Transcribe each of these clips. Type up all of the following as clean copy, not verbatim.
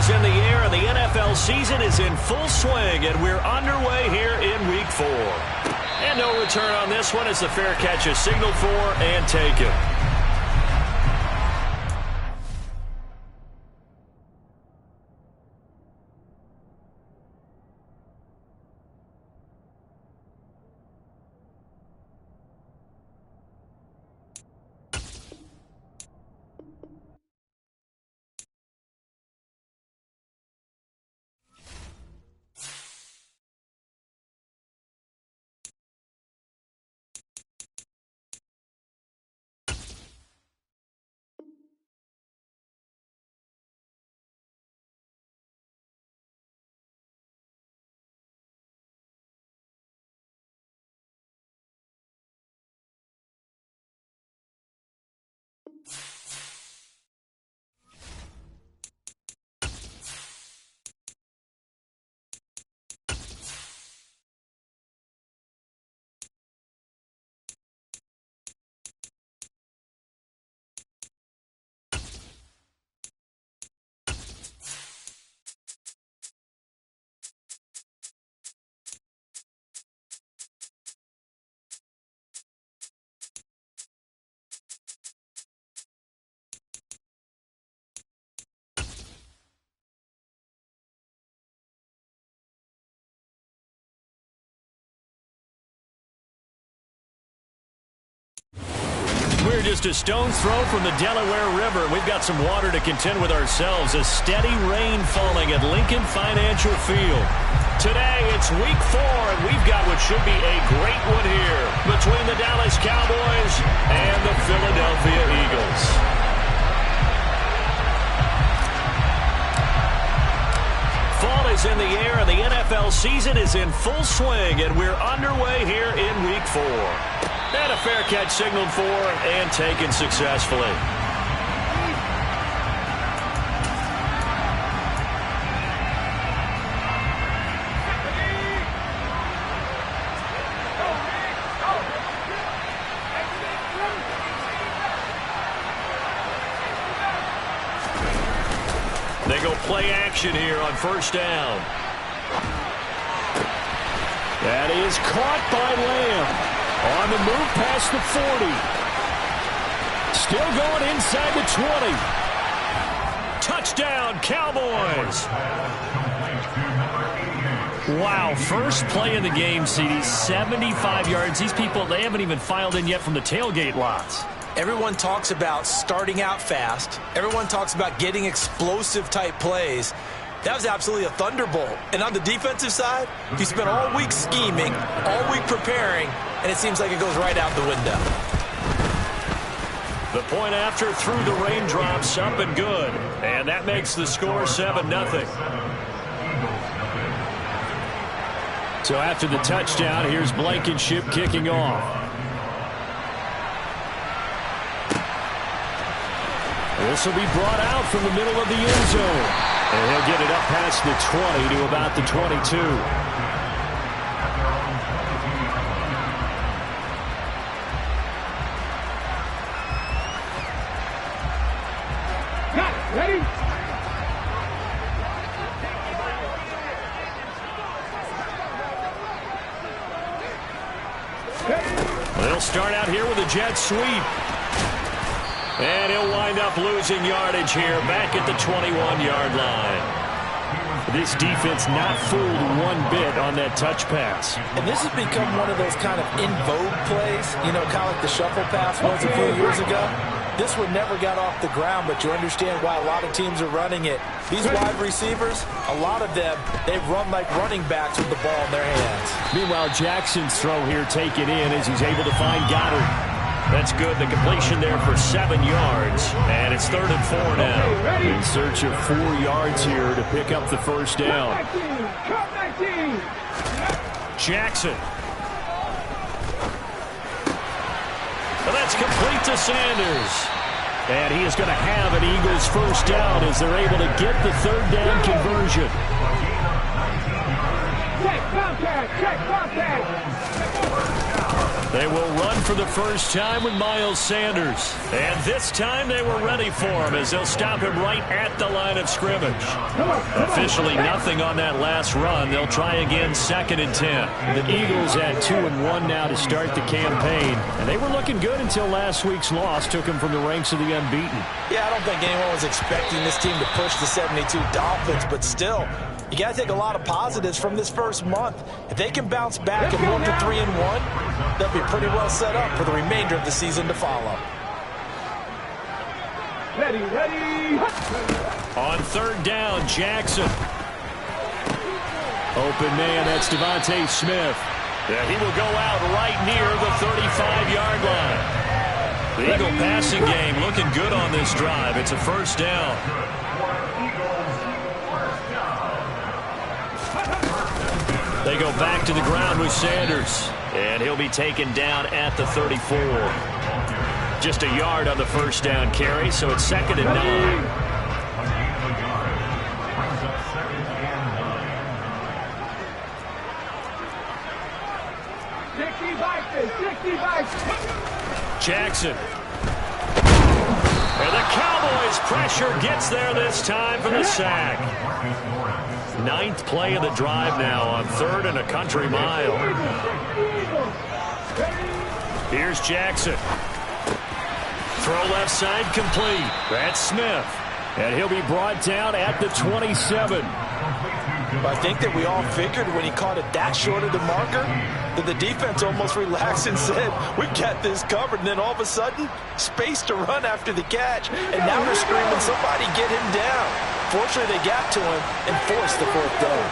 is in the air, and the NFL season is in full swing, and we're underway here in Week 4. And no return on this one as the fair catch is signaled for and taken. We're just a stone's throw from the Delaware River. We've got some water to contend with ourselves. A steady rain falling at Lincoln Financial Field. Today, it's Week 4, and we've got what should be a great one here between the Dallas Cowboys and the Philadelphia Eagles. Fall is in the air, and the NFL season is in full swing, and we're underway here in Week 4. And a fair catch signaled for and taken successfully. They go play action here on first down. That is caught by Lamb. On the move past the 40. Still going inside the 20. Touchdown, Cowboys. Wow, first play of the game, CD, 75 yards. These people, they haven't even filed in yet from the tailgate lots. Everyone talks about starting out fast. Everyone talks about getting explosive-type plays. That was absolutely a thunderbolt. And on the defensive side, you spent all week scheming, all week preparing, and it seems like it goes right out the window. The point after through the raindrops, up and good. And that makes the score 7-0. So after the touchdown, here's Blankenship kicking off. This will be brought out from the middle of the end zone. And he'll get it up past the 20 to about the 22. Ready? They'll start out here with a jet sweep. And he'll wind up losing yardage here back at the 21-yard line. This defense not fooled one bit on that touch pass. And this has become one of those kind of in vogue plays, you know, kind of like the shuffle pass was a few years ago. This one never got off the ground, but you understand why a lot of teams are running it. These wide receivers, a lot of them, they run like running backs with the ball in their hands. Meanwhile, Jackson's throw here taken in as he's able to find Goddard. That's good. The completion there for 7 yards. And it's 3rd and 4 now. In search of 4 yards here to pick up the first down. Jackson. Well, that's complete to Sanders. And he is going to have an Eagles first down as they're able to get the 3rd down conversion. Check contact. Check contact. They will run for the first time with Miles Sanders. And this time they were ready for him as they'll stop him right at the line of scrimmage. Officially nothing on that last run. They'll try again 2nd and 10. The Eagles at 2-1 now to start the campaign. And they were looking good until last week's loss took them from the ranks of the unbeaten. Yeah, I don't think anyone was expecting this team to push the 72 Dolphins, but still, you got to take a lot of positives from this first month. If they can bounce back and move to 3-1, they'll be pretty well set up for the remainder of the season to follow. Ready. On 3rd down, Jackson. Open man, that's Devontae Smith. Yeah, he will go out right near the 35-yard line. The Eagle passing game looking good on this drive. It's a 1st down. They go back to the ground with Sanders. And he'll be taken down at the 34. Just a yard on the 1st down carry, so it's 2nd and 9. Jackson. And the Cowboys pressure gets there this time for the sack. 9th play of the drive now on 3rd and a country mile. Here's Jackson. Throw left side complete. That's Smith. And he'll be brought down at the 27. I think that we all figured when he caught it that short of the marker that the defense almost relaxed and said, we've got this covered. And then all of a sudden, space to run after the catch. And now they're screaming, somebody get him down. Fortunately, they got to him and forced the 4th down.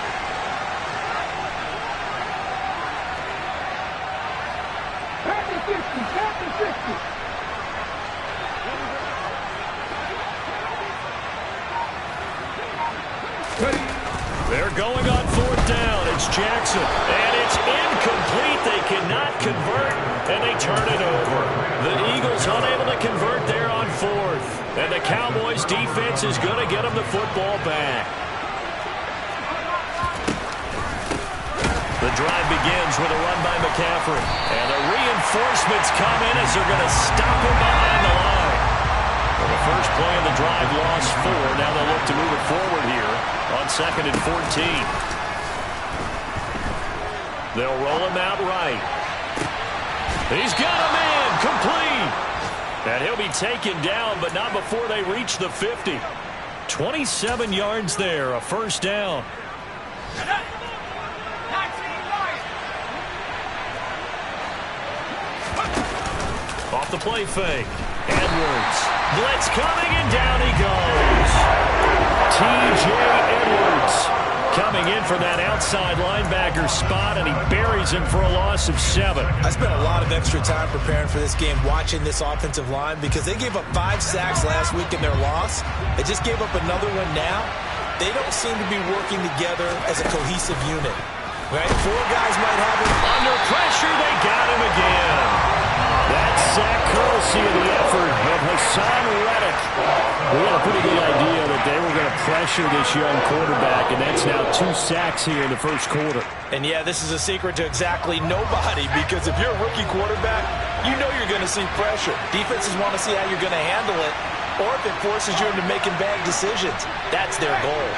They're going on 4th down. It's Jackson. And it's incomplete. They cannot convert, and they turn it over. The Eagles unable to convert there on 4th. And the Cowboys defense is going to get them the football back. The drive begins with a run by McCaffrey. And the reinforcements come in as they're going to stop him behind the line. Well, the first play of the drive lost 4. Now they'll look to move it forward here on 2nd and 14. They'll roll him out right. He's got a man complete. And he'll be taken down, but not before they reach the 50. 27 yards there, a 1st down. Off the play fake. Edwards. Blitz coming, and down he goes. T.J. Edwards coming in for that outside linebacker spot, and he buries him for a loss of 7. I spent a lot of extra time preparing for this game watching this offensive line because they gave up 5 sacks last week in their loss. They just gave up another one now. They don't seem to be working together as a cohesive unit. Right? 4 guys might have him. Under pressure, they got him again. That sack courtesy of the effort of Hassan Reddick. We had a pretty good idea that they were going to pressure this young quarterback, and that's now 2 sacks here in the first quarter. And yeah, this is a secret to exactly nobody, because if you're a rookie quarterback, you know you're going to see pressure. Defenses want to see how you're going to handle it, or if it forces you into making bad decisions. That's their goal.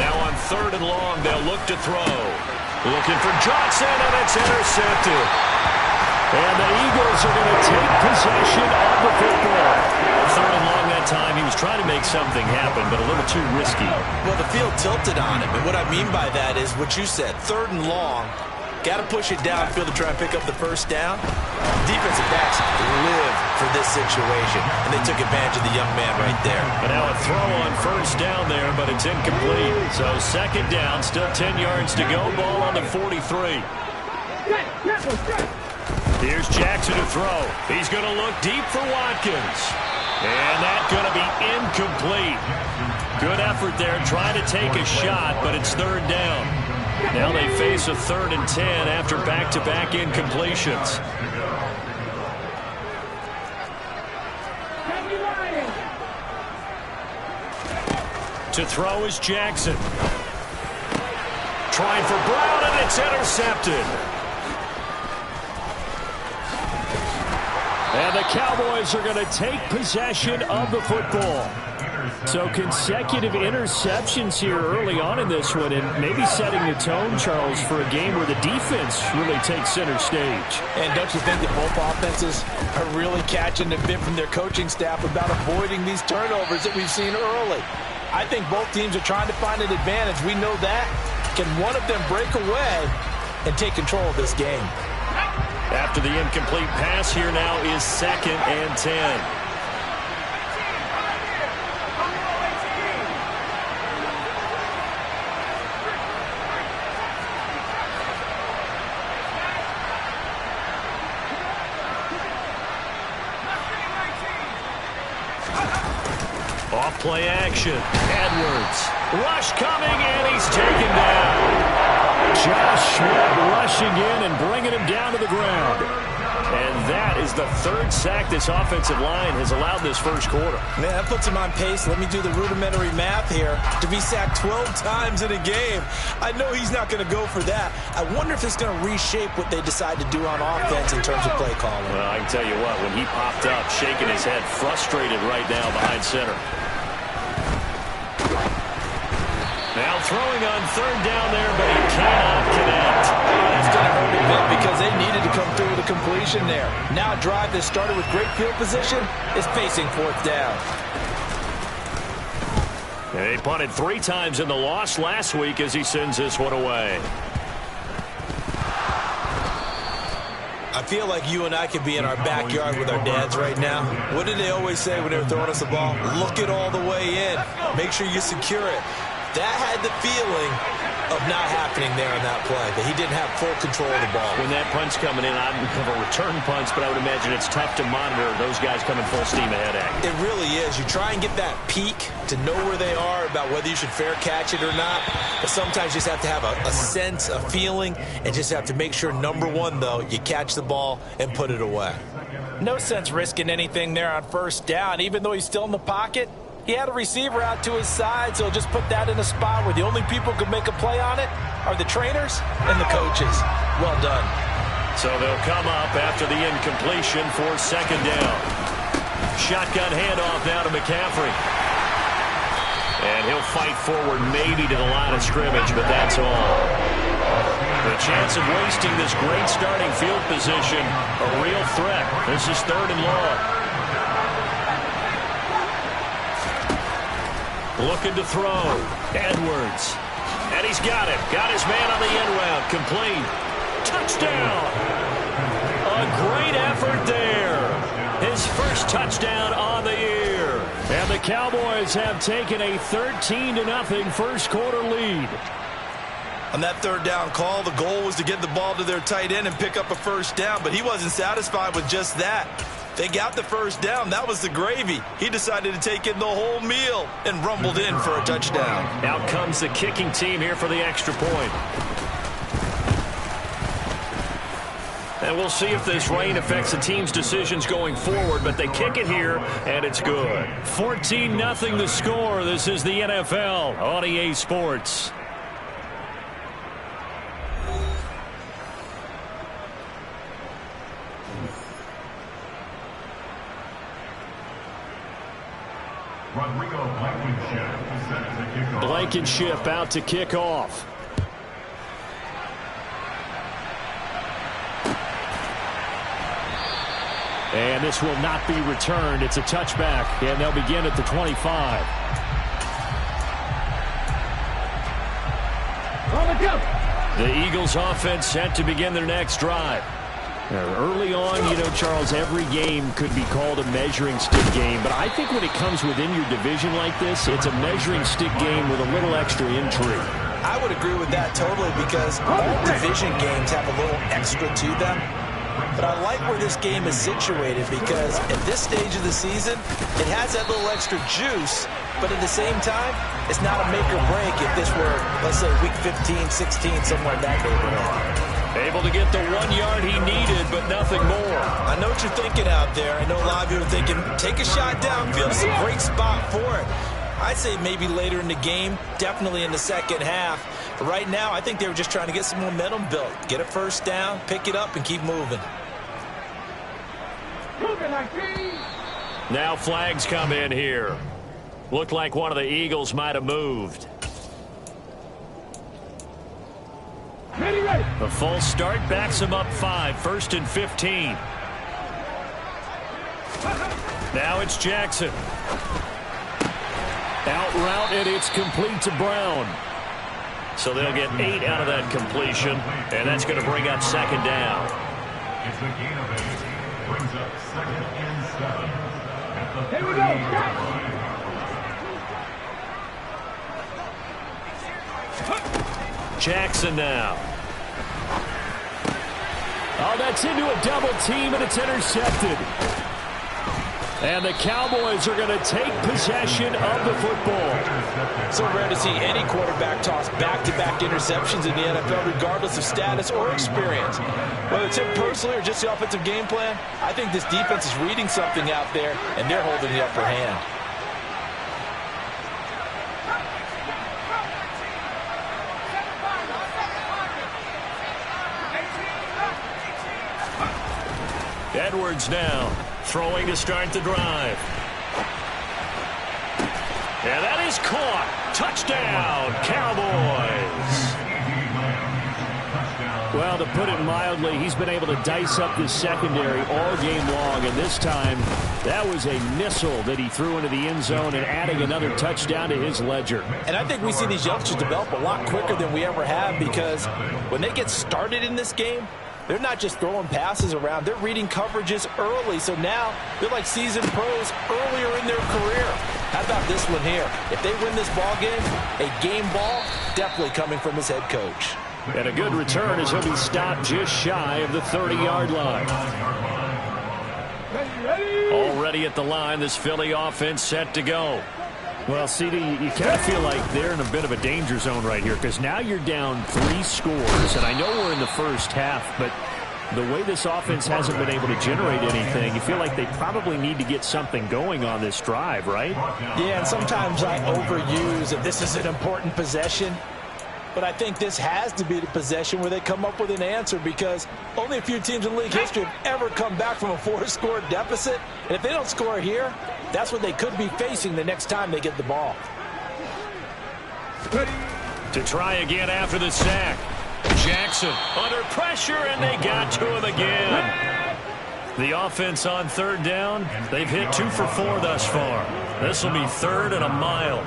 Now on 3rd and long, they'll look to throw. Looking for Johnson, and it's intercepted. And the Eagles are going to take possession of the football. 3rd and long that time. He was trying to make something happen, but a little too risky. Well, the field tilted on him, and what I mean by that is what you said. 3rd and long, got to push it downfield to try and pick up the 1st down. Defensive backs live for this situation, and they took advantage of the young man right there. But now a throw on 1st down there, but it's incomplete. So 2nd down, still 10 yards to go. Ball on the 43. Here's Jackson to throw. He's going to look deep for Watkins. And that's going to be incomplete. Good effort there trying to take a shot, but it's 3rd down. Now they face a 3rd and 10 after back-to-back incompletions. To throw is Jackson. Trying for Brown, and it's intercepted. And the Cowboys are going to take possession of the football. So consecutive interceptions here early on in this one, and maybe setting the tone, Charles, for a game where the defense really takes center stage. And don't you think that both offenses are really catching the bit from their coaching staff about avoiding these turnovers that we've seen early? I think both teams are trying to find an advantage. We know that. Can one of them break away and take control of this game? After the incomplete pass, here now is 2nd and 10. Off-play action. Edwards. Rush coming, and he's taken down. Josh Sweat rushing in and bringing him down to the ground. And that is the 3rd sack this offensive line has allowed this first quarter. Man, that puts him on pace. Let me do the rudimentary math here. To be sacked 12 times in a game, I know he's not going to go for that. I wonder if it's going to reshape what they decide to do on offense in terms of play calling. Well, I can tell you what, when he popped up, shaking his head, frustrated right now behind center. Now throwing on 3rd down there, but he cannot connect. That's going to hurt a bit because they needed to come through with a completion there. Now a drive that started with great field position is facing 4th down. They punted 3 times in the loss last week as he sends this one away. I feel like you and I could be in our backyard with our dads right now. What did they always say when they were throwing us the ball? Look it all the way in. Make sure you secure it. That had the feeling of not happening there on that play, that he didn't have full control of the ball. When that punch coming in, I don't have a return punch, but I would imagine it's tough to monitor those guys coming full steam ahead at you. It really is. You try and get that peek to know where they are about whether you should fair catch it or not, but sometimes you just have to have a sense, a feeling, and just have to make sure, number one, though, you catch the ball and put it away. No sense risking anything there on 1st down, even though he's still in the pocket. He had a receiver out to his side, so just put that in a spot where the only people who can make a play on it are the trainers and the coaches. Well done. So they'll come up after the incompletion for 2nd down. Shotgun handoff now to McCaffrey. And he'll fight forward maybe to the line of scrimmage, but that's all. The chance of wasting this great starting field position, a real threat. This is 3rd and long. Looking to throw. Edwards. And he's got him. Got his man on the end route. Complete. Touchdown. A great effort there. His first touchdown on the year. And the Cowboys have taken a 13-0 first quarter lead. On that 3rd down call, the goal was to get the ball to their tight end and pick up a 1st down, but he wasn't satisfied with just that. They got the 1st down. That was the gravy. He decided to take in the whole meal and rumbled in for a touchdown. Out comes the kicking team here for the extra point. And we'll see if this rain affects the team's decisions going forward, but they kick it here, and it's good. 14-0 the score. This is the NFL on EA Sports. Blankenship out to kick off. And this will not be returned. It's a touchback, and they'll begin at the 25. The Eagles offense set to begin their next drive. Early on, you know, Charles, every game could be called a measuring stick game, but I think when it comes within your division like this, it's a measuring stick game with a little extra intrigue. I would agree with that totally because all division games have a little extra to them. But I like where this game is situated because at this stage of the season, it has that little extra juice, but at the same time, it's not a make or break if this were, let's say, week 15, 16, somewhere in that neighborhood. Able to get the 1 yard he needed, but nothing more. I know what you're thinking out there. I know a lot of you are thinking, take a shot downfield. It's a great spot for it. I'd say maybe later in the game, definitely in the second half. But right now, I think they were just trying to get some momentum built. Get a 1st down, pick it up, and keep moving. Now flags come in here. Looked like one of the Eagles might have moved. A false start backs him up 5, 1st and 15. Now it's Jackson. Out route, and it's complete to Brown. So they'll get 8 out of that completion, and that's going to bring up 2nd down. It's a gain of 8. Brings up 2nd and 7. Here we go. Jackson now. Oh, that's into a double team, and it's intercepted. And the Cowboys are going to take possession of the football. So rare to see any quarterback toss back-to-back interceptions in the NFL, regardless of status or experience. Whether it's him personally or just the offensive game plan, I think this defense is reading something out there, and they're holding the upper hand. Edwards now, throwing to start the drive. And that is caught. Touchdown, Cowboys. Well, to put it mildly, he's been able to dice up this secondary all game long, and this time that was a missile that he threw into the end zone and adding another touchdown to his ledger. And I think we see these youngsters develop a lot quicker than we ever have, because when they get started in this game, they're not just throwing passes around. They're reading coverages early. So now they're like seasoned pros earlier in their career. How about this one here? If they win this ball game, a game ball definitely coming from his head coach. And a good return as he'll be stopped just shy of the 30-yard line. Already at the line, this Philly offense set to go. Well, CD, you kind of feel like they're in a bit of a danger zone right here, because now you're down 3 scores, and I know we're in the first half, but the way this offense hasn't been able to generate anything, you feel like they probably need to get something going on this drive, right? Yeah, and sometimes I overuse that this is an important possession, but I think this has to be the possession where they come up with an answer, because only a few teams in league history have ever come back from a 4-score deficit, and if they don't score here, that's what they could be facing the next time they get the ball. To try again after the sack. Jackson under pressure, and they got to him again. The offense on 3rd down, they've hit 2 for 4 thus far. This will be 3rd and a mile.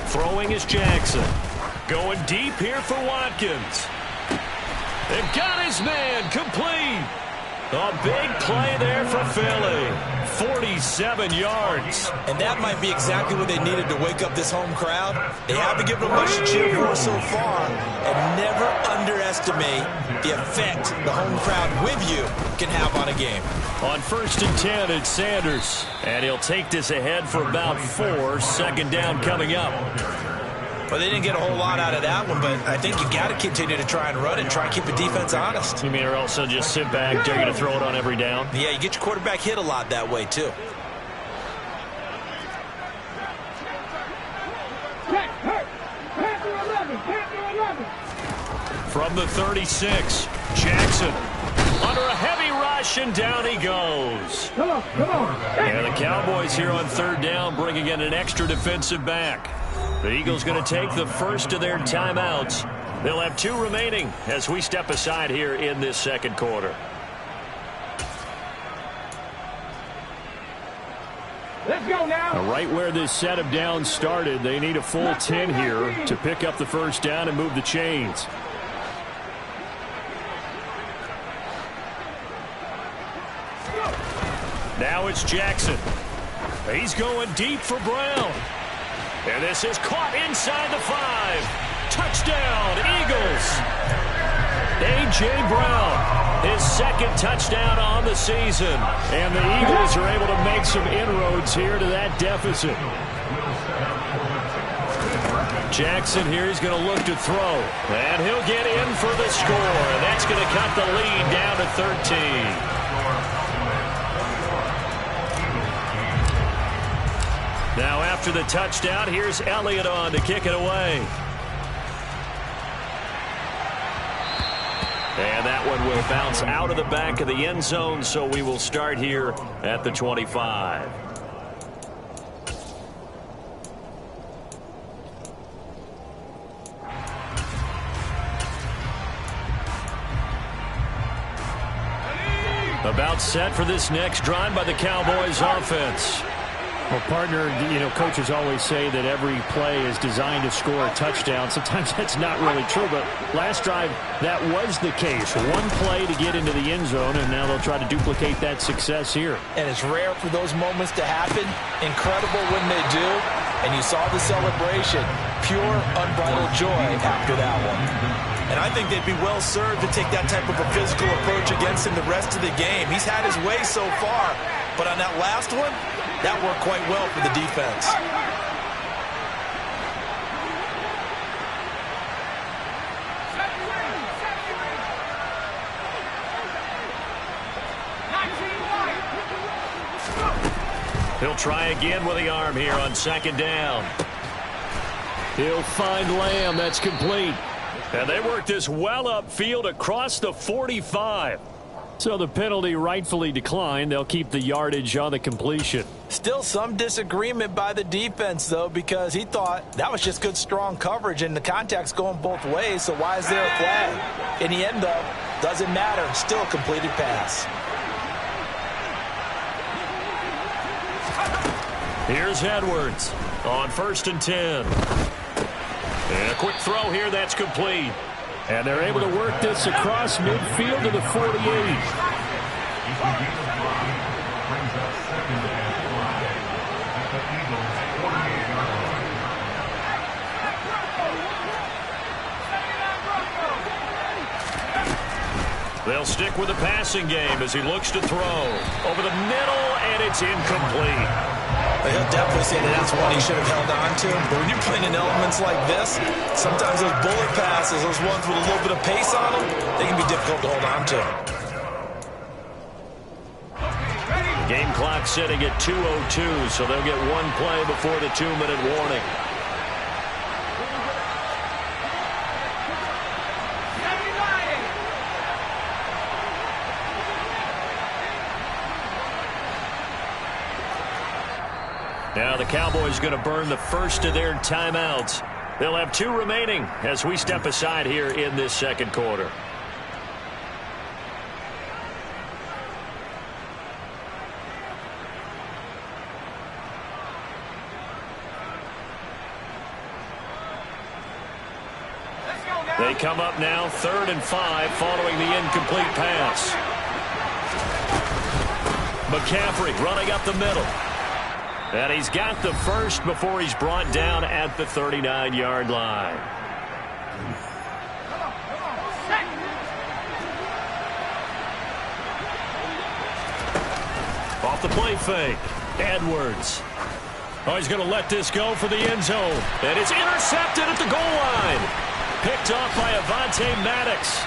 Throwing is Jackson. Going deep here for Watkins. They've got his man complete. A big play there for Philly. 47 yards. And that might be exactly what they needed to wake up this home crowd. They haven't given them much to cheer for so far. And never underestimate the effect the home crowd with you can have on a game. On 1st and 10, it's Sanders. And he'll take this ahead for about 4. 2nd down coming up. Well, they didn't get a whole lot out of that one, but I think you got to continue to try and run it and try and keep the defense honest. You mean, or also just sit back, dare you to throw it on every down? Yeah, you get your quarterback hit a lot that way, too. From the 36, Jackson under a heavy rush, and down he goes. Come on. And the Cowboys here on 3rd down, bringing in an extra defensive back. The Eagles going to take the first of their timeouts. They'll have 2 remaining as we step aside here in this 2nd quarter. Let's go now. Right where this set of downs started, they need a full 10 here to pick up the 1st down and move the chains. Now it's Jackson. He's going deep for Brown. And this is caught inside the 5. Touchdown, Eagles. A.J. Brown, his 2nd touchdown on the season. And the Eagles are able to make some inroads here to that deficit. Jackson here is going to look to throw. And he'll get in for the score. And that's going to cut the lead down to 13. Now after the touchdown, here's Elliott on to kick it away. And that and will bounce out of the back of the end zone, so we will start here at the 25. About set for this next drive by the Cowboys offense. Well, partner, coaches always say that every play is designed to score a touchdown. Sometimes that's not really true, but last drive, that was the case. One play to get into the end zone, and now they'll try to duplicate that success here. And it's rare for those moments to happen. Incredible when they do. And you saw the celebration. Pure, unbridled joy after that one. And I think they'd be well served to take that type of a physical approach against him the rest of the game. He's had his way so far, but on that last one, that worked quite well for the defense. He'll try again with the arm here on second down. He'll find Lamb. That's complete. And they work this well upfield across the 45. So the penalty rightfully declined. They'll keep the yardage on the completion. Still some disagreement by the defense, though, because he thought that was just good, strong coverage, and the contact's going both ways, so why is there a flag? In the end, though, doesn't matter. Still a completed pass. Here's Edwards on 1st and 10. And a quick throw here, that's complete. And they're able to work this across midfield to the 48. They'll stick with the passing game as he looks to throw. Over the middle, and it's incomplete. He'll definitely say that that's one he should have held on to. But when you're playing in elements like this, sometimes those bullet passes, those ones with a little bit of pace on them, they can be difficult to hold on to. Game clock sitting at 2:02, so they'll get one play before the 2-minute warning. Now the Cowboys going to burn the first of their timeouts. They'll have 2 remaining as we step aside here in this second quarter. They come up now 3rd and 5 following the incomplete pass. McCaffrey running up the middle. And he's got the first before he's brought down at the 39-yard line. Off the play fake, Edwards. Oh, he's going to let this go for the end zone. And it's intercepted at the goal line. Picked off by Avonte Maddox.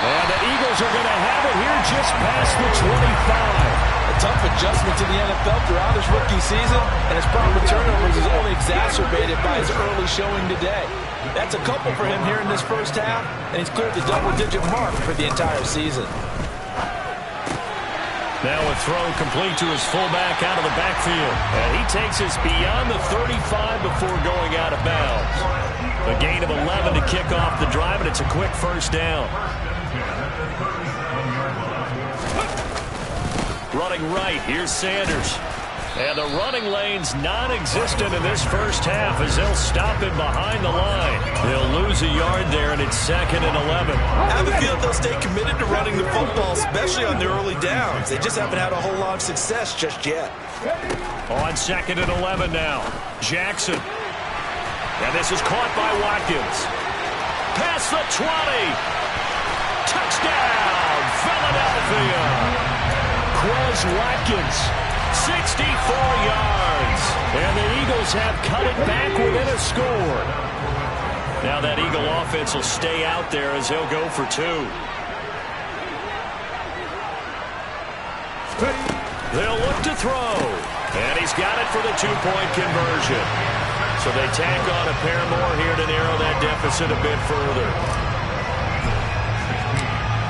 And the Eagles are going to have it here just past the 25. A tough adjustment to the NFL throughout his rookie season, and his problem with turnovers is only exacerbated by his early showing today. That's a couple for him here in this first half, and he's cleared the double-digit mark for the entire season. Now a throw complete to his fullback out of the backfield. And he takes us beyond the 35 before going out of bounds. A gain of 11 to kick off the drive, and it's a quick first down. Running right, here's Sanders. And the running lane's non-existent in this first half as they'll stop him behind the line. They'll lose a yard there, and it's 2nd and 11. I have a feeling they'll stay committed to running the football, especially on their early downs. They just haven't had a whole lot of success just yet. On 2nd and 11 now, Jackson. And this is caught by Watkins. Past the 20. Touchdown, Philadelphia. Quez Watkins, 64 yards. And the Eagles have cut it back within a score. Now that Eagle offense will stay out there as he'll go for 2. They'll look to throw. And he's got it for the 2-point conversion. So they tack on a pair more here to narrow that deficit a bit further.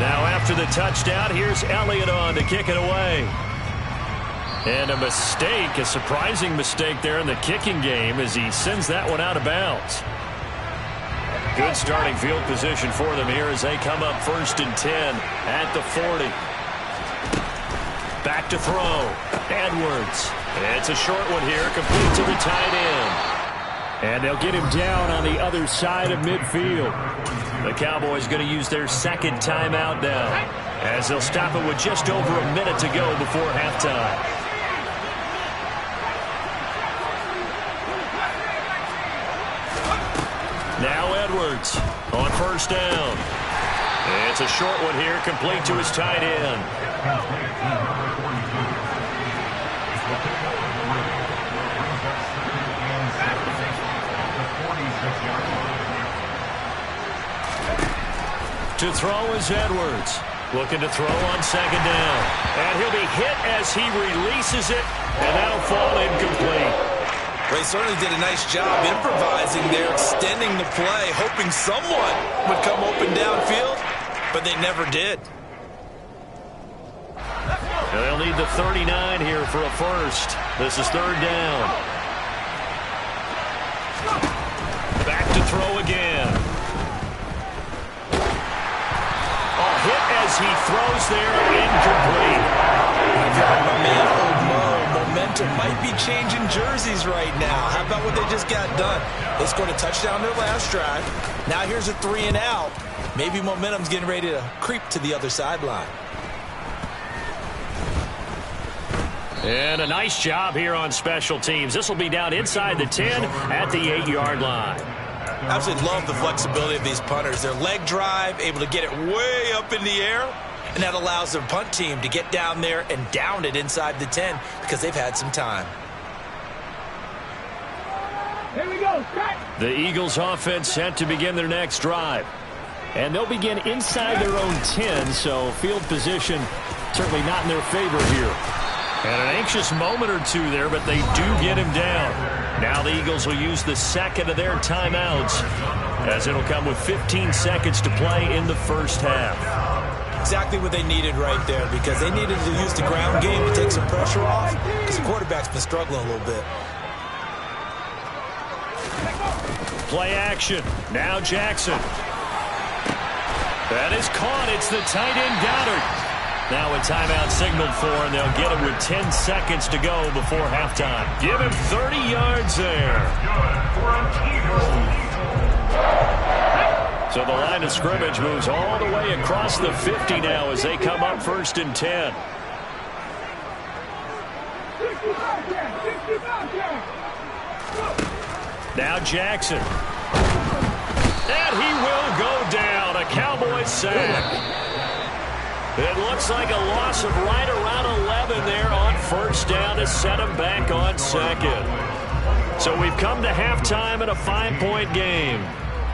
Now after the touchdown, here's Elliott on to kick it away. And a mistake, a surprising mistake there in the kicking game as he sends that one out of bounds. Good starting field position for them here as they come up 1st and 10 at the 40. Back to throw. Edwards. It's a short one here, complete to the tight end. And they'll get him down on the other side of midfield. The Cowboys going to use their second timeout now, as they'll stop it with just over a minute to go before halftime. Now Edwards on 1st down. It's a short one here, complete to his tight end. To throw is Edwards. Looking to throw on 2nd down. And he'll be hit as he releases it, and that'll fall incomplete. They certainly did a nice job improvising there, extending the play, hoping someone would come open downfield, but they never did. Now they'll need the 39 here for a first. This is 3rd down. Back to throw again. Hit as he throws there, incomplete. My man, momentum might be changing jerseys right now. How about what they just got done? They scored a touchdown their last drive. Now here's a 3 and out. Maybe momentum's getting ready to creep to the other sideline. And a nice job here on special teams. This will be down inside the 10 at the 8-yard line. Absolutely love the flexibility of these punters. Their leg drive, able to get it way up in the air, and that allows their punt team to get down there and down it inside the 10 because they've had some time. Here we go. The Eagles offense set to begin their next drive. And they'll begin inside their own 10, so field position certainly not in their favor here. And an anxious moment or two there, but they do get him down. Now the Eagles will use the second of their timeouts, as it'll come with 15 seconds to play in the first half. Exactly what they needed right there, because they needed to use the ground game to take some pressure off, because the quarterback's been struggling a little bit. Play action. Now Jackson. That is caught. It's the tight end Goddard. Now a timeout signaled for, and they'll get it with 10 seconds to go before halftime. Give him 30 yards there. So the line of scrimmage moves all the way across the 50 now as they come up 1st and 10. Now Jackson. And he will go down. A Cowboys sack. It looks like a loss of right around 11 there on 1st down to set him back on 2nd. So we've come to halftime in a 5-point game.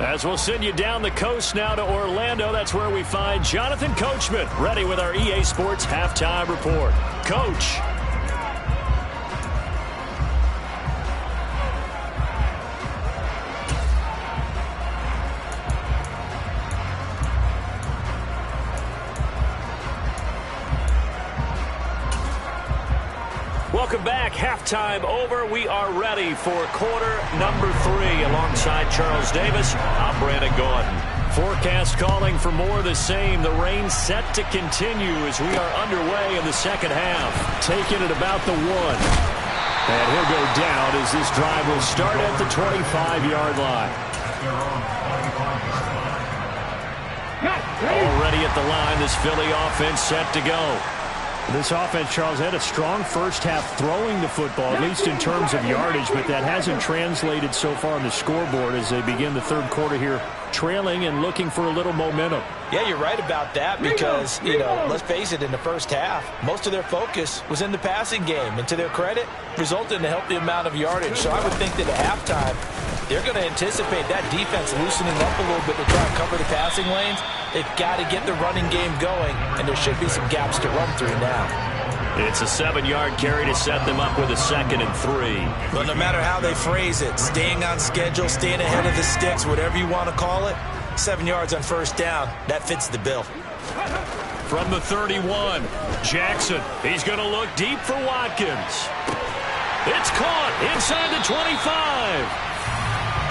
As we'll send you down the coast now to Orlando, that's where we find Jonathan Coachman ready with our EA Sports Halftime Report. Coach. Welcome back. Halftime over. We are ready for quarter number 3. Alongside Charles Davis, I'm Brandon Gordon. Forecast calling for more of the same. The rain set to continue as we are underway in the second half. Taking it about the 1. And he'll go down as this drive will start at the 25-yard line. Already at the line, this Philly offense set to go. This offense, Charles, had a strong first half throwing the football, at least in terms of yardage, but that hasn't translated so far on the scoreboard as they begin the third quarter here, trailing and looking for a little momentum. Yeah, you're right about that because, let's face it, in the first half, most of their focus was in the passing game. And to their credit, resulted in a healthy amount of yardage. So I would think that at halftime, they're going to anticipate that defense loosening up a little bit to try and cover the passing lanes. They've got to get the running game going, and there should be some gaps to run through now. It's a 7-yard carry to set them up with a 2nd and 3. But no matter how they phrase it, staying on schedule, staying ahead of the sticks, whatever you want to call it, 7 yards on first down, that fits the bill. From the 31, Jackson. He's going to look deep for Watkins. It's caught inside the 25.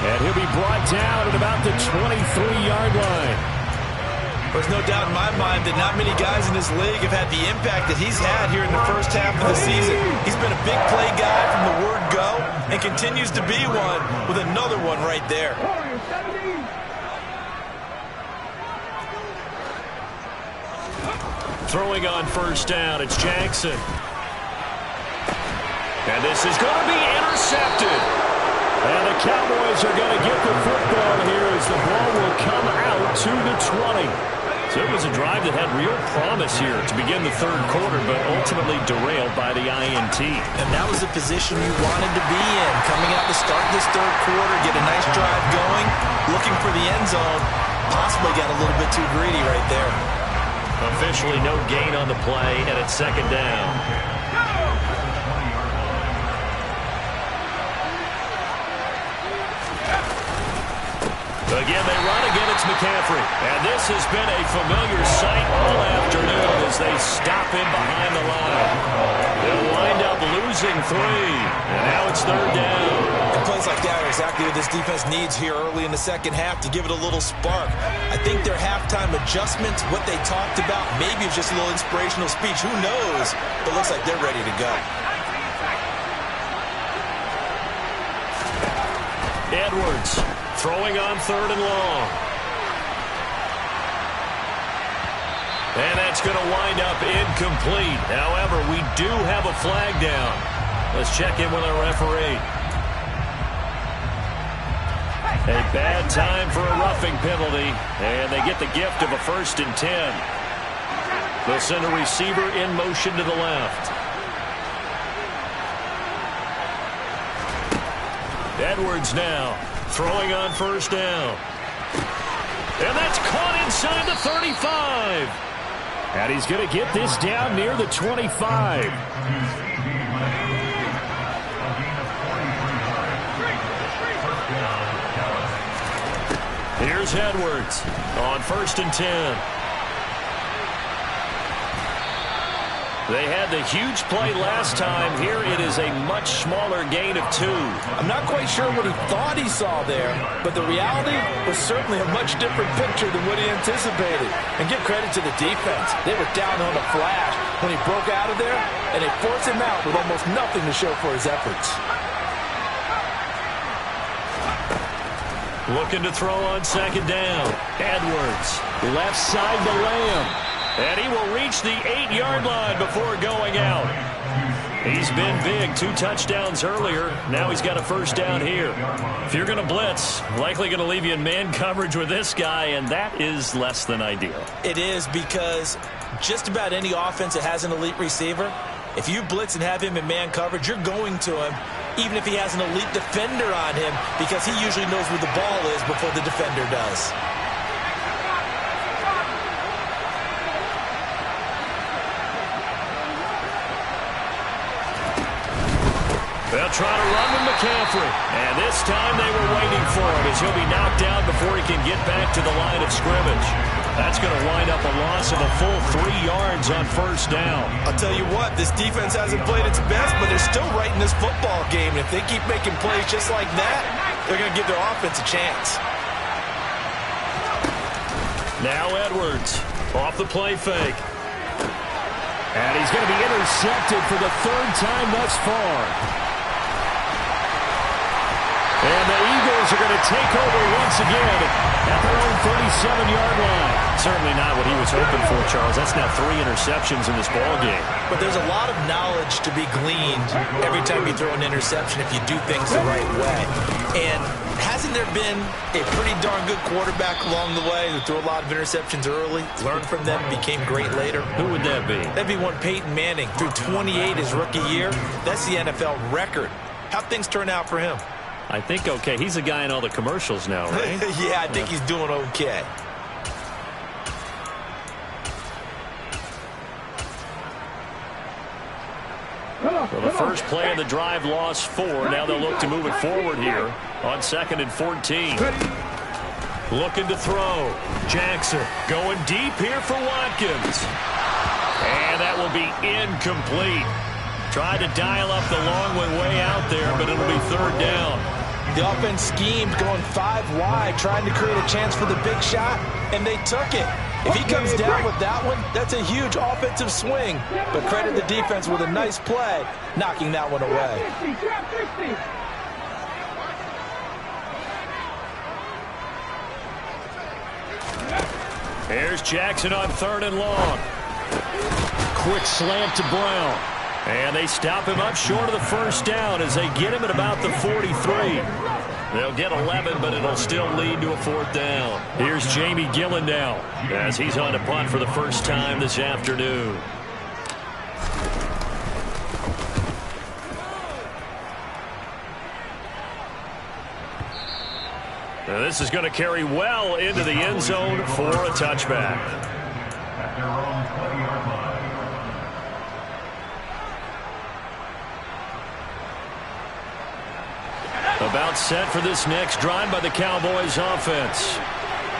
And he'll be brought down at about the 23-yard line. There's no doubt in my mind that not many guys in this league have had the impact that he's had here in the first half of the season. He's been a big play guy from the word go and continues to be one with another one right there. Throwing on first down, it's Jackson. And this is going to be intercepted. And the Cowboys are going to get the football here as the ball will come out to the 20. So it was a drive that had real promise here to begin the third quarter, but ultimately derailed by the INT. And that was the position you wanted to be in. Coming out to start this third quarter, get a nice drive going, looking for the end zone. Possibly got a little bit too greedy right there. Officially no gain on the play, and it's 2nd down. Again, they run. Again, it's McCaffrey. And this has been a familiar sight all afternoon as they stop him behind the line. They'll wind up losing 3. And now it's 3rd down. And plays like that are exactly what this defense needs here early in the second half to give it a little spark. I think their halftime adjustments, what they talked about, maybe it's just a little inspirational speech. Who knows? But it looks like they're ready to go. Edwards throwing on 3rd and long. And that's going to wind up incomplete. However, we do have a flag down. Let's check in with our referee. A bad time for a roughing penalty, and they get the gift of a 1st and 10. They'll send a receiver in motion to the left. Edwards now throwing on first down. And that's caught inside the 35. And he's going to get this down near the 25. Here's Edwards on 1st and 10. They had the huge play last time. Here it is a much smaller gain of 2. I'm not quite sure what he thought he saw there, but the reality was certainly a much different picture than what he anticipated. And give credit to the defense. They were down on a flash when he broke out of there, and they forced him out with almost nothing to show for his efforts. Looking to throw on 2nd down. Edwards, left side to Lamb. And he will reach the 8-yard line before going out. He's been big. 2 touchdowns earlier. Now he's got a 1st down here. If you're going to blitz, likely going to leave you in man coverage with this guy, and that is less than ideal. It is, because just about any offense that has an elite receiver, if you blitz and have him in man coverage, you're going to him, even if he has an elite defender on him, because he usually knows where the ball is before the defender does. They'll try to run with McCaffrey. And this time they were waiting for him as he'll be knocked down before he can get back to the line of scrimmage. That's going to wind up a loss of a full 3 yards on 1st down. I'll tell you what, this defense hasn't played its best, but they're still right in this football game. And if they keep making plays just like that, they're going to give their offense a chance. Now Edwards off the play fake. And he's going to be intercepted for the 3rd time thus far. And the Eagles are going to take over once again at their own 37-yard line. Certainly not what he was hoping for, Charles. That's now 3 interceptions in this ball game. But there's a lot of knowledge to be gleaned every time you throw an interception if you do things the right way. And hasn't there been a pretty darn good quarterback along the way who threw a lot of interceptions early, learned from them, became great later? Who would that be? That'd be one Peyton Manning. Threw 28 his rookie year. That's the NFL record. How'd things turn out for him? I think okay. He's a guy in all the commercials now, right? Yeah, I think he's doing okay. Well, the first play of the drive lost 4. Now they'll look to move it forward here on 2nd and 14. Looking to throw. Jackson going deep here for Watkins. And that will be incomplete. Tried to dial up the long one way out there, but it'll be 3rd down. The offense schemed going 5 wide, trying to create a chance for the big shot, and they took it. If he comes down with that one, that's a huge offensive swing. But credit the defense with a nice play, knocking that one away. Here's Jackson on 3rd and long. Quick slant to Brown. And they stop him up short of the 1st down as they get him at about the 43. They'll get 11, but it'll still lead to a 4th down. Here's Jamie Gillen now as he's on to punt for the first time this afternoon. Now this is going to carry well into the end zone for a touchback. At their own 20-yard line. About set for this next drive by the Cowboys offense.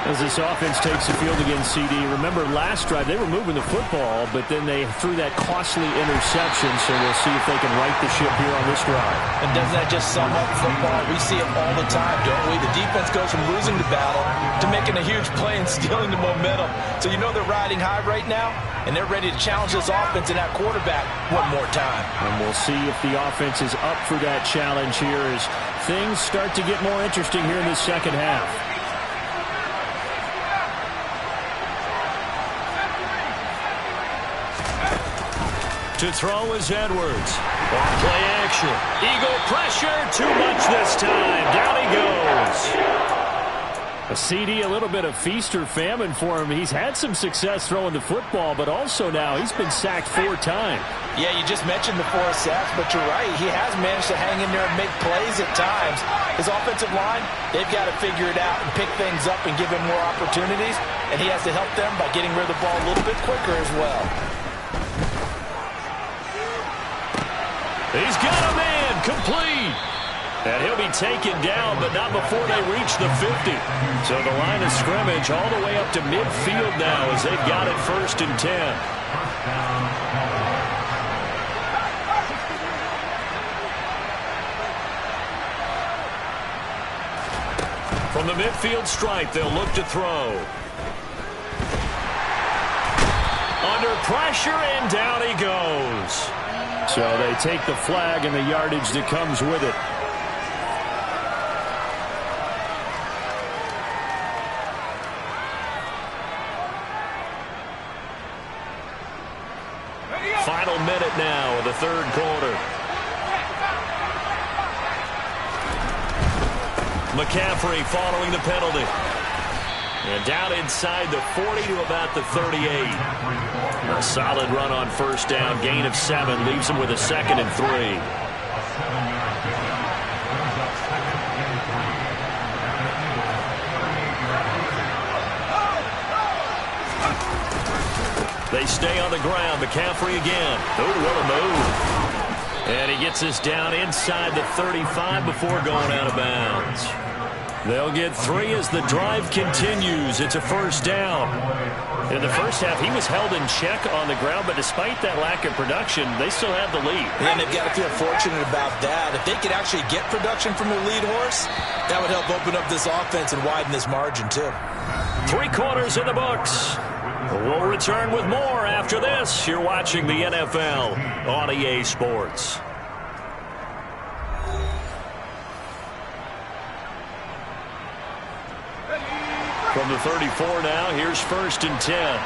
As this offense takes the field against CD, remember last drive they were moving the football, but then they threw that costly interception, so we'll see if they can right the ship here on this drive. And doesn't that just sum up football? We see it all the time, don't we? The defense goes from losing the battle to making a huge play and stealing the momentum. So you know they're riding high right now, and they're ready to challenge this offense and that quarterback one more time. And we'll see if the offense is up for that challenge here as things start to get more interesting here in the second half. To throw is Edwards. On play action. Eagle pressure. Too much this time. Down he goes. A CD, a little bit of feast or famine for him. He's had some success throwing the football, but also now he's been sacked 4 times. Yeah, you just mentioned the 4 sacks, but you're right. He has managed to hang in there and make plays at times. His offensive line, they've got to figure it out and pick things up and give him more opportunities, and he has to help them by getting rid of the ball a little bit quicker as well. He's got a man complete. And he'll be taken down, but not before they reach the 50. So the line of scrimmage all the way up to midfield now as they've got it 1st and 10. From the midfield stripe, they'll look to throw. Under pressure, and down he goes. So they take the flag and the yardage that comes with it. Final minute now of the 3rd quarter. McCaffrey following the penalty. And down inside the 40 to about the 38. A solid run on 1st down. Gain of 7 leaves him with a 2nd and 3. A 7-yard gain. Brings up 2nd and 3. They stay on the ground. McCaffrey again. Oh, what a move. And he gets us down inside the 35 before going out of bounds. They'll get 3 as the drive continues. It's a 1st down. In the first half, he was held in check on the ground, but despite that lack of production, they still have the lead. And they've got to feel fortunate about that. If they could actually get production from their lead horse, that would help open up this offense and widen this margin, too. 3 quarters in the books. We'll return with more after this. You're watching the NFL on EA Sports. From the 34 now, here's 1st and 10.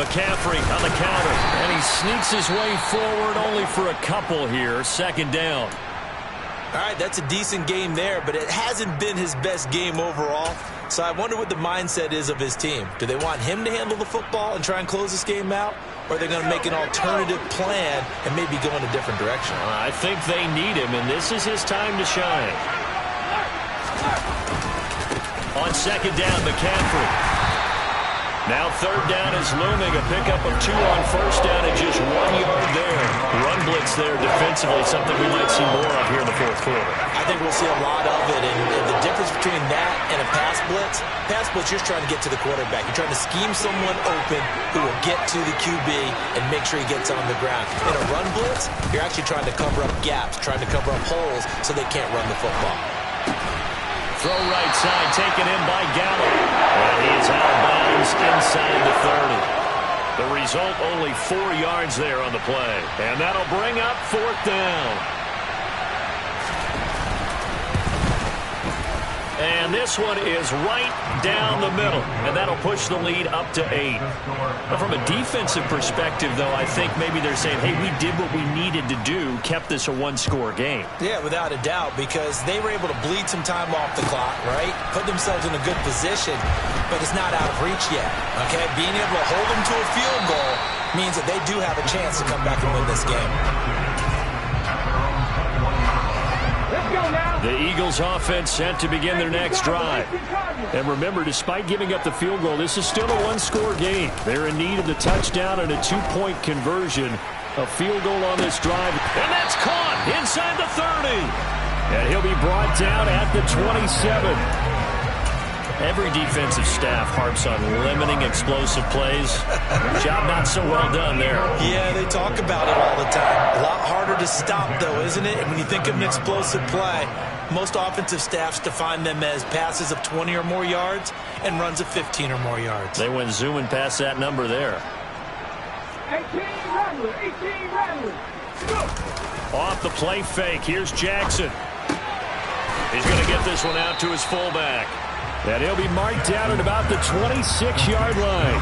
McCaffrey on the counter, and he sneaks his way forward only for a couple here. 2nd down. All right, that's a decent game there, but it hasn't been his best game overall. So I wonder what the mindset is of his team. Do they want him to handle the football and try and close this game out? Or are they going to make an alternative plan and maybe go in a different direction? I think they need him, and this is his time to shine. On 2nd down, McCaffrey. Now third down is looming. A pickup of 2 on first down and just 1 yard there. Run blitz there defensively, something we might see more of here in the fourth quarter. I think we'll see a lot of it. And the difference between that and a pass blitz, you're trying to get to the quarterback. You're trying to scheme someone open who will get to the QB and make sure he gets on the ground. In a run blitz, you're actually trying to cover up gaps, trying to cover up holes so they can't run the football. Throw right side, taken in by Gallup. And he is out of bounds inside the 30. The result, only 4 yards there on the play. And that'll bring up fourth down. And this one is right down the middle. And that'll push the lead up to 8. But from a defensive perspective, though, I think maybe they're saying, hey, we did what we needed to do, kept this a one-score game. Yeah, without a doubt, because they were able to bleed some time off the clock, right? Put themselves in a good position, but it's not out of reach yet, okay? Being able to hold them to a field goal means that they do have a chance to come back and win this game. The Eagles offense set to begin their next drive. And remember, despite giving up the field goal, this is still a one-score game. They're in need of the touchdown and a 2-point conversion. A field goal on this drive. And that's caught inside the 30. And he'll be brought down at the 27. Every defensive staff harps on limiting explosive plays. Job not so well done there. Yeah, they talk about it all the time. A lot harder to stop, though, isn't it? And when you think of an explosive play, most offensive staffs define them as passes of 20 or more yards and runs of 15 or more yards. They went zooming past that number there. 18 Rattler. Off the play fake. Here's Jackson. He's going to get this one out to his fullback. And he'll be marked down at about the 26-yard line.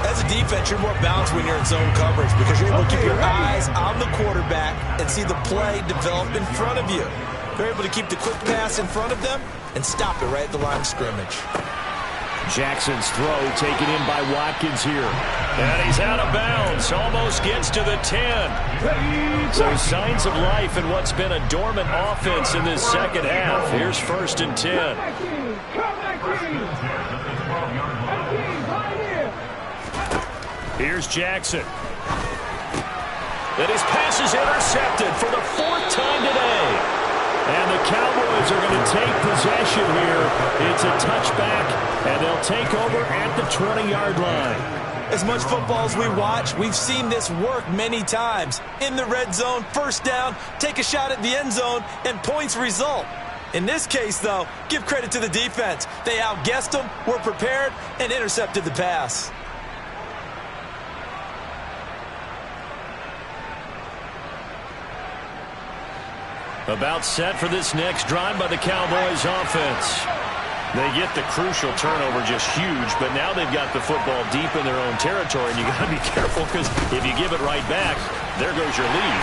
As a defense, you're more balanced when you're in zone coverage because you're able to keep your eyes on the quarterback and see the play develop in front of you. They're able to keep the quick pass in front of them and stop it right at the line of scrimmage. Jackson's throw taken in by Watkins here. And he's out of bounds. Almost gets to the 10. So signs of life in what's been a dormant offense in this second half. Here's 1st and 10. Here's Jackson. And his pass is intercepted for the 4th time today. And the Cowboys are going to take possession here. It's a touchback, and they'll take over at the 20-yard line. As much football as we watch, we've seen this work many times. In the red zone, first down, take a shot at the end zone, and points result. In this case, though, give credit to the defense. They outguessed them, were prepared, and intercepted the pass. About set for this next drive by the Cowboys offense. They get the crucial turnover, just huge, but now they've got the football deep in their own territory, and you got to be careful because if you give it right back, there goes your lead.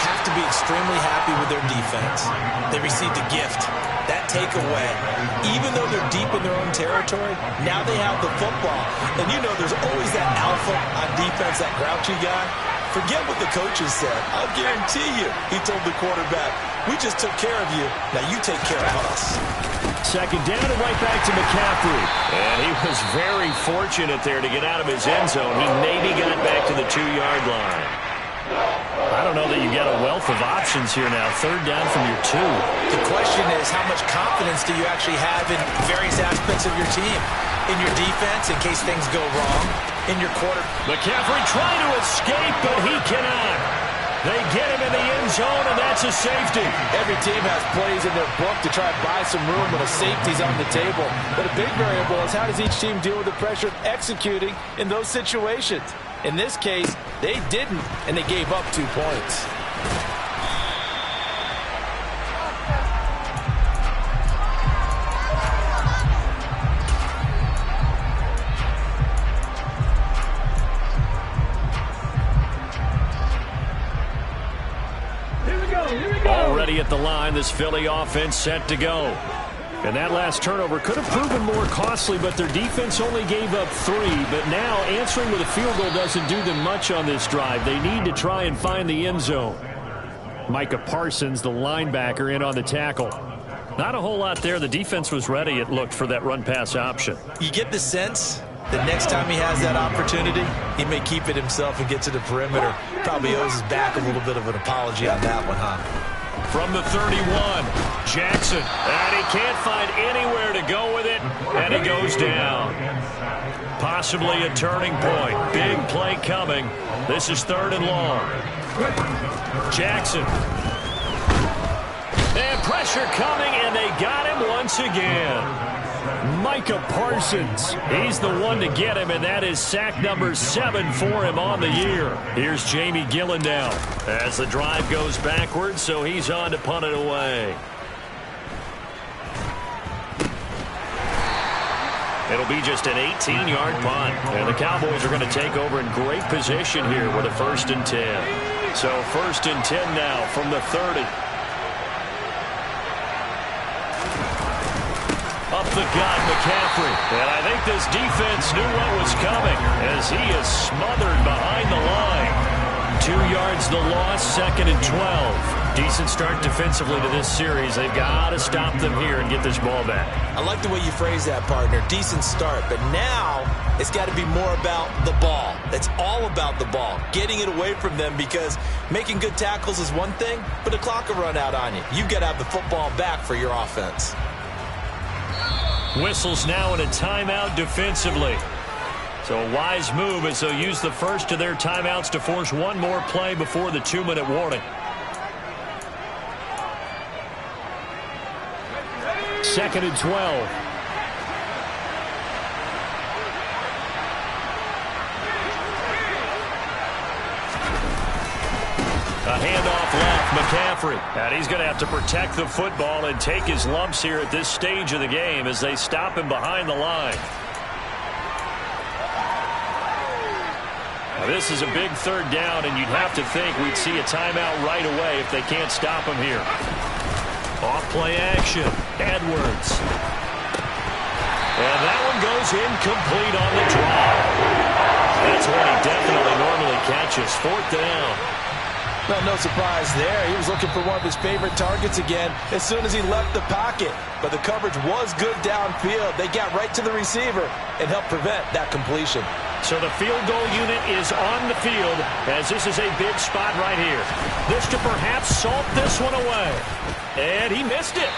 Have to be extremely happy with their defense. They received a gift. That takeaway, even though they're deep in their own territory, now they have the football. And you know there's always that alpha on defense, that grouchy guy. Forget what the coaches said. I'll guarantee you, he told the quarterback, we just took care of you. Now you take care of us. Second down and right back to McCaffrey. And he was very fortunate there to get out of his end zone. He maybe got back to the 2-yard line. I don't know that you got a wealth of options here now. Third down from your 2. The question is, how much confidence do you actually have in various aspects of your team? In your defense, in case things go wrong. In your quarter. McCaffrey trying to escape, but he cannot. They get him in the end zone, and that's a safety. Every team has plays in their book to try and buy some room when a safety's on the table. But a big variable is how does each team deal with the pressure of executing in those situations. In this case, they didn't, and they gave up 2 points. Already at the line, this Philly offense set to go. And that last turnover could have proven more costly, but their defense only gave up 3. But now answering with a field goal doesn't do them much on this drive. They need to try and find the end zone. Micah Parsons, the linebacker, in on the tackle. Not a whole lot there. The defense was ready, it looked, for that run-pass option. You get the sense the next time he has that opportunity, he may keep it himself and get to the perimeter. Probably owes his back a little bit of an apology on that one, huh? From the 31, Jackson. And he can't find anywhere to go with it, and he goes down. Possibly a turning point. Big play coming. This is 3rd and long. Jackson. And pressure coming, and they got him once again. Micah Parsons. He's the one to get him, and that is sack number 7 for him on the year. Here's Jamie Gillen now as the drive goes backwards, so he's on to punt it away. It'll be just an 18-yard punt, and the Cowboys are going to take over in great position here with a 1st and 10. So 1st and 10 now from the 30. Up the gut, McCaffrey. And I think this defense knew what was coming as he is smothered behind the line. 2 yards the loss, 2nd and 12. Decent start defensively to this series. They've got to stop them here and get this ball back. I like the way you phrase that, partner. Decent start. But now it's got to be more about the ball. It's all about the ball. Getting it away from them, because making good tackles is one thing, but the clock will run out on you. You've got to have the football back for your offense. Whistles now in a timeout defensively. So a wise move as they'll use the first of their timeouts to force one more play before the 2-minute warning. 2nd and 12. A handoff left, McCaffrey. And he's going to have to protect the football and take his lumps here at this stage of the game as they stop him behind the line. Now, this is a big 3rd down, and you'd have to think we'd see a timeout right away if they can't stop him here. Off play action, Edwards. And that one goes incomplete on the drive. That's one he definitely normally catches. 4th down. Well, no surprise there. He was looking for one of his favorite targets again as soon as he left the pocket. But the coverage was good downfield. They got right to the receiver and helped prevent that completion. So the field goal unit is on the field as this is a big spot right here. This to perhaps salt this one away. And he missed it.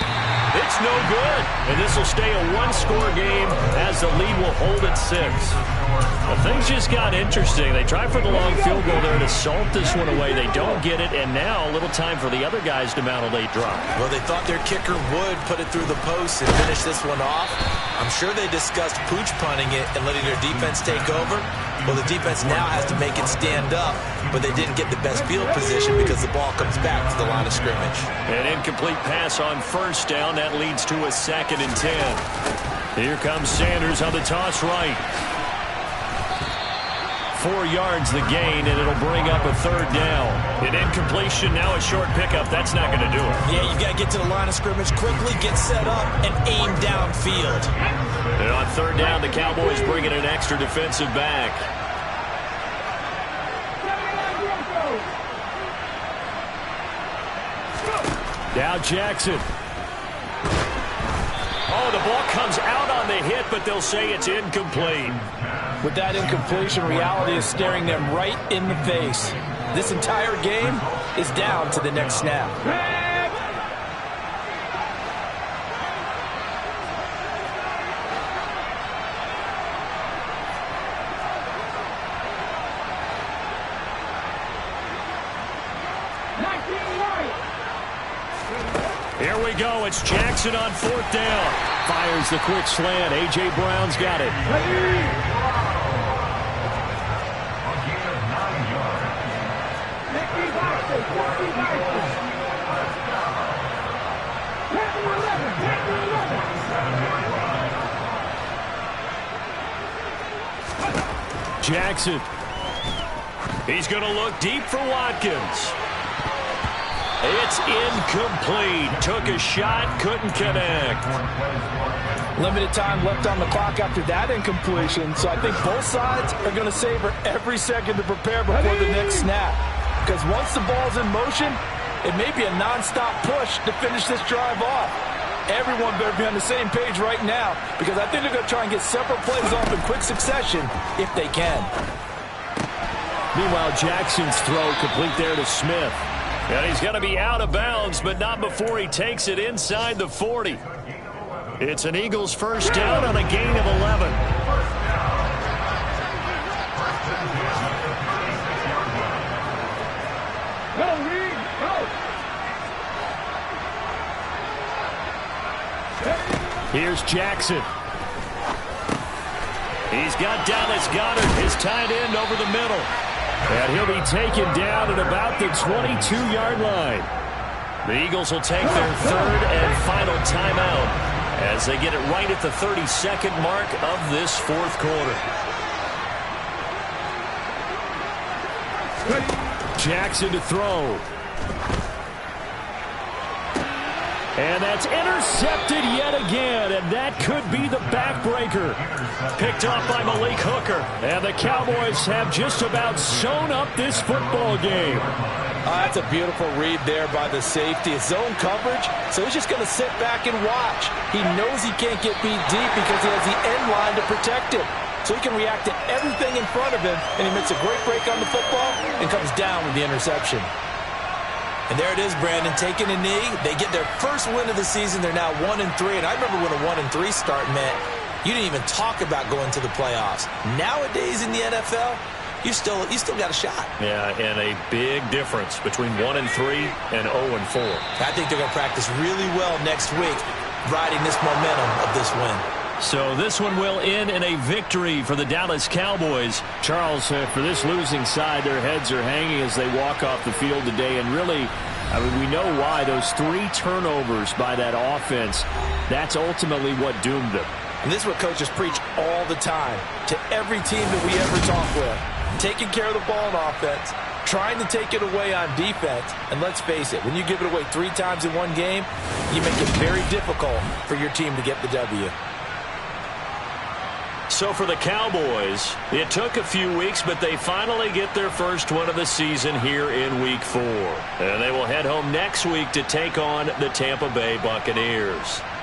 It's no good. And this will stay a 1-score game as the lead will hold at 6. Well, things just got interesting. They try for the long field goal there to salt this one away. They don't get it, and now a little time for the other guys to mount a late drop. Well, they thought their kicker would put it through the post and finish this one off. I'm sure they discussed pooch punting it and letting their defense take over. Well, the defense now has to make it stand up, but they didn't get the best field position because the ball comes back to the line of scrimmage. An incomplete pass on 1st down. That leads to a 2nd and 10. Here comes Sanders on the toss right. 4 yards the gain, and it'll bring up a 3rd down. An incompletion, now a short pickup. That's not going to do it. Yeah, you've got to get to the line of scrimmage quickly, get set up, and aim downfield. And on 3rd down, the Cowboys bring in an extra defensive back. Now Jackson. Oh, the ball comes out on the hit, but they'll say it's incomplete. With that incompletion, reality is staring them right in the face. This entire game is down to the next snap. Here we go. It's Jackson on 4th down. Fires the quick slant. A.J. Brown's got it. Jackson. He's going to look deep for Watkins. It's incomplete. Took a shot, couldn't connect. Limited time left on the clock after that incompletion, so I think both sides are going to savor every second to prepare before the next snap. Because once the ball's in motion, it may be a nonstop push to finish this drive off. Everyone better be on the same page right now because I think they're going to try and get several plays off in quick succession if they can. Meanwhile, Jackson's throw complete there to Smith. And he's going to be out of bounds, but not before he takes it inside the 40. It's an Eagles first down on a gain of 11. Here's Jackson. He's got Dallas Goedert, his tight end, over the middle. And he'll be taken down at about the 22-yard line. The Eagles will take their third and final timeout as they get it right at the 32nd mark of this fourth quarter. Jackson to throw. And that's intercepted yet again, and that could be the backbreaker. Picked off by Malik Hooker. And the Cowboys have just about sewn up this football game. That's a beautiful read there by the safety. It's zone coverage, so he's just going to sit back and watch. He knows he can't get beat deep because he has the end line to protect him. So he can react to everything in front of him, and he makes a great break on the football and comes down with the interception. And there it is, Brandon, taking a knee. They get their first win of the season. They're now 1-3. And I remember when a 1-3 start meant you didn't even talk about going to the playoffs. Nowadays in the NFL, you still got a shot. Yeah, and a big difference between 1-3 and 0-4. I think they're going to practice really well next week, riding this momentum of this win. So this one will end in a victory for the Dallas Cowboys. Charles, for this losing side, their heads are hanging as they walk off the field today. And really, I mean, we know why. Those 3 turnovers by that offense, that's ultimately what doomed them. And this is what coaches preach all the time to every team that we ever talk with. Taking care of the ball on offense, trying to take it away on defense. And let's face it, when you give it away 3 times in one game, you make it very difficult for your team to get the W. So for the Cowboys, it took a few weeks, but they finally get their first win of the season here in Week 4. And they will head home next week to take on the Tampa Bay Buccaneers.